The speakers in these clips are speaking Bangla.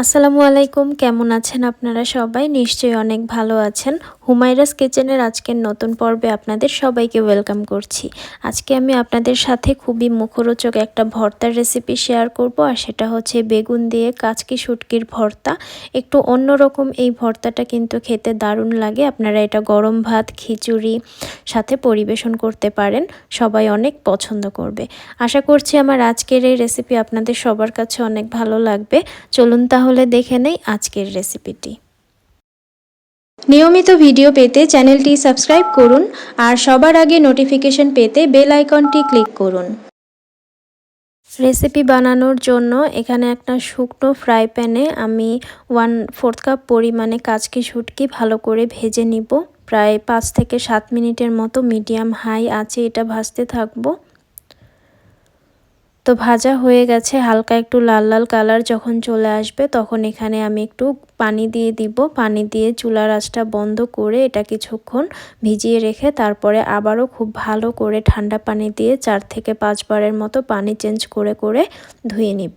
আসসালামু আলাইকুম, কেমন আছেন আপনারা সবাই? নিশ্চয়ই অনেক ভালো আছেন। হুমায়রাস কিচেনের আজকের নতুন পর্বে আপনাদের সবাইকে ওয়েলকাম করছি। আজকে আমি আপনাদের সাথে খুবই মুখরোচক একটা ভর্তার রেসিপি শেয়ার করব, আর সেটা হচ্ছে বেগুন দিয়ে কাচকি শুটকির ভর্তা। একটু অন্যরকম এই ভর্তাটা কিন্তু খেতে দারুণ লাগে। আপনারা এটা গরম ভাত, খিচুড়ি সাথে পরিবেশন করতে পারেন, সবাই অনেক পছন্দ করবে। আশা করছি আমার আজকের এই রেসিপি আপনাদের সবার কাছে অনেক ভালো লাগবে। চলুন তাহলে দেখে নেই আজকের রেসিপিটি। নিয়মিত ভিডিও পেতে চ্যানেলটি সাবস্ক্রাইব করুন, আর সবার আগে নোটিফিকেশন পেতে বেল আইকনটি ক্লিক করুন। রেসিপি বানানোর জন্য এখানে একটা শুকনো ফ্রাই প্যানে আমি 1/4 কাপ পরিমাণে কাচকি শুটকি ভালো করে ভেজে নিব। প্রায় 5 থেকে 7 মিনিটের মতো মিডিয়াম হাই আঁচে এটা ভাজতে থাকবো। তো ভাজা হয়ে গেছে, হালকা একটু লাল লাল কালার যখন চলে আসবে তখন এখানে আমি একটু পানি দিয়ে দিব। পানি দিয়ে চুলার আঁচটা বন্ধ করে এটা কিছুক্ষণ ভিজিয়ে রেখে তারপরে আবারও খুব ভালো করে ঠান্ডা পানি দিয়ে 4 থেকে 5 বারের মতো পানি চেঞ্জ করে করে ধুয়ে নিব।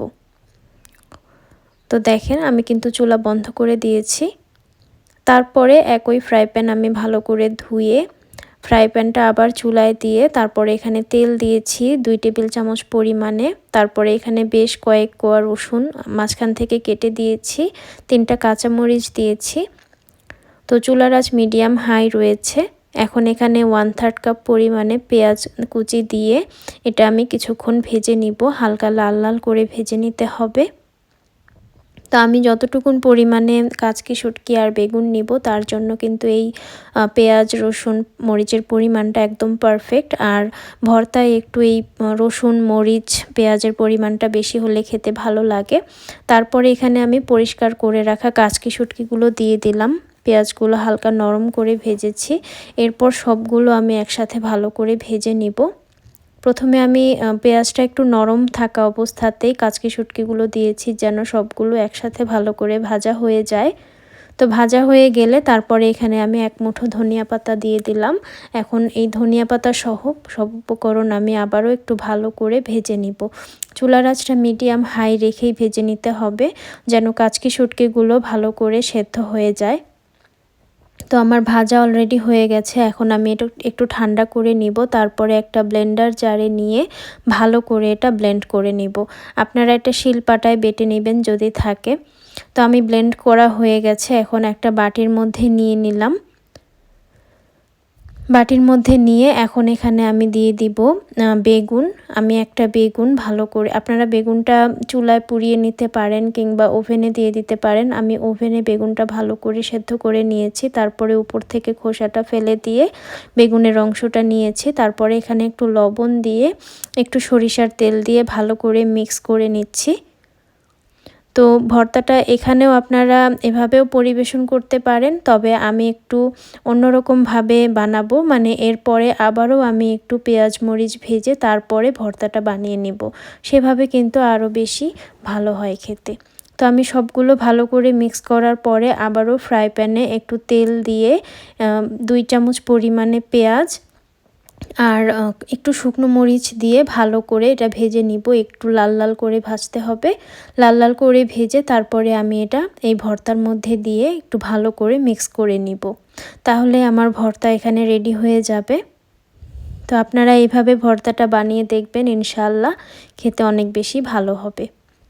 তো দেখেন আমি কিন্তু চুলা বন্ধ করে দিয়েছি। তারপরে একই ফ্রাই প্যান আমি ভালো করে ধুয়ে ফ্রাই প্যানটা আবার চুলায় দিয়ে তারপরে এখানে তেল দিয়েছি 2 টেবিল চামচ পরিমাণে। তারপরে এখানে বেশ কয়েক কোয়া রসুন মাঝখান থেকে কেটে দিয়েছি, 3টা কাঁচামরিচ দিয়েছি। তো চুলার আঁচ মিডিয়াম হাই রয়েছে। এখন এখানে 1/3 কাপ পরিমাণে পেঁয়াজ কুচি দিয়ে এটা আমি কিছুক্ষণ ভেজে নিব, হালকা লাল লাল করে ভেজে নিতে হবে। তো আমি যতটুকুন পরিমাণে কাচকি শুটকি আর বেগুন নিব তার জন্য কিন্তু এই পেঁয়াজ রসুন মরিচের পরিমাণটা একদম পারফেক্ট। আর ভর্তায় একটু এই রসুন মরিচ পেঁয়াজের পরিমাণটা বেশি হলে খেতে ভালো লাগে। তারপরে এখানে আমি পরিষ্কার করে রাখা কাচকি শুটকিগুলো দিয়ে দিলাম। পেঁয়াজগুলো হালকা নরম করে ভেজেছি, এরপর সবগুলো আমি একসাথে ভালো করে ভেজে নিব। প্রথমে আমি পেঁয়াজটা একটু নরম থাকা অবস্থাতেই কাচকি শুটকিগুলো দিয়েছি যেন সবগুলো একসাথে ভালো করে ভাজা হয়ে যায়। তো ভাজা হয়ে গেলে তারপরে এখানে আমি 1 মুঠো ধনিয়া পাতা দিয়ে দিলাম। এখন এই ধনিয়া পাতা সহ সব উপকরণ আমি আবারও একটু ভালো করে ভেজে নিব। চুলার আঁচটা মিডিয়াম হাই রেখেই ভেজে নিতে হবে যেন কাচকি শুটকিগুলো ভালো করে সেদ্ধ হয়ে যায়। তো আমার ভাজা অলরেডি হয়ে গেছে, এখন আমি এটা একটু ঠান্ডা করে নিব। তারপরে একটা ব্লেন্ডার জারে নিয়ে ভালো করে এটা ব্লেন্ড করে নিব। আপনারা এটা শিলপাটায় বেটে নেবেন যদি থাকে। তো আমি ব্লেন্ড করা হয়ে গেছে, এখন একটা বাটির মধ্যে নিয়ে নিলাম। বাটির মধ্যে নিয়ে এখন এখানে আমি দিয়ে দিব বেগুন। আমি একটা বেগুন ভালো করে, আপনারা বেগুনটা চুলায় পুড়িয়ে নিতে পারেন কিংবা ওভেনে দিয়ে দিতে পারেন। আমি ওভেনে বেগুনটা ভালো করে সেদ্ধ করে নিয়েছি, তারপরে উপর থেকে খোসাটা ফেলে দিয়ে বেগুনের অংশটা নিয়েছি। তারপরে এখানে একটু লবণ দিয়ে একটু সরিষার তেল দিয়ে ভালো করে মিক্স করে নিচ্ছি। তো ভর্তাটা এখানেও আপনারা এভাবেও পরিবেশন করতে পারেন, তবে আমি একটু অন্যরকমভাবে বানাবো, মানে এরপরে আবারও আমি একটু পেঁয়াজ মরিচ ভেজে তারপরে ভর্তাটা বানিয়ে নিব। সেভাবে কিন্তু আরও বেশি ভালো হয় খেতে। তো আমি সবগুলো ভালো করে মিক্স করার পরে আবারও ফ্রাই প্যানে একটু তেল দিয়ে 2 চামচ পরিমাণে পেঁয়াজ আর একটু শুকনো মরিচ দিয়ে ভালো করে এটা ভেজে নিব। একটু লাল লাল করে ভাজতে হবে। লাল লাল করে ভেজে তারপরে আমি এটা এই ভর্তার মধ্যে দিয়ে একটু ভালো করে মিক্স করে নিব। তাহলে আমার ভর্তা এখানে রেডি হয়ে যাবে। তো আপনারা এইভাবে ভর্তাটা বানিয়ে দেখবেন, ইনশাআল্লাহ খেতে অনেক বেশি ভালো হবে।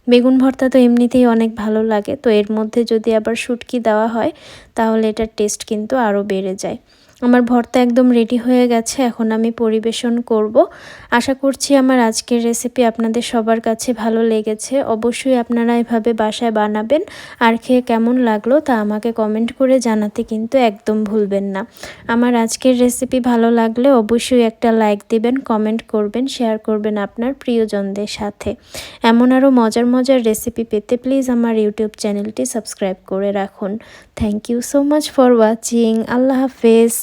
বেগুন ভর্তা তো এমনিতেই অনেক ভালো লাগে, তো এর মধ্যে যদি আবার শুটকি দেওয়া হয় তাহলে এটার টেস্ট কিন্তু আরও বেড়ে যায়। আমার ভর্তা একদম রেডি হয়ে গেছে, এখন আমি পরিবেশন করব। আশা করছি আমার আজকের রেসিপি আপনাদের সবার কাছে ভালো লেগেছে। অবশ্যই আপনারা এভাবে বাসায় বানাবেন, আর খেয়ে কেমন লাগলো তা আমাকে কমেন্ট করে জানাতে কিন্তু একদম ভুলবেন না। আমার আজকের রেসিপি ভালো লাগলে অবশ্যই একটা লাইক দিবেন, কমেন্ট করবেন, শেয়ার করবেন আপনার প্রিয়জনদের সাথে। এমন আরও মজার মজার রেসিপি পেতে প্লিজ আমার ইউটিউব চ্যানেলটি সাবস্ক্রাইব করে রাখুন। Thank you so much for watching. আল্লাহ হাফেজ।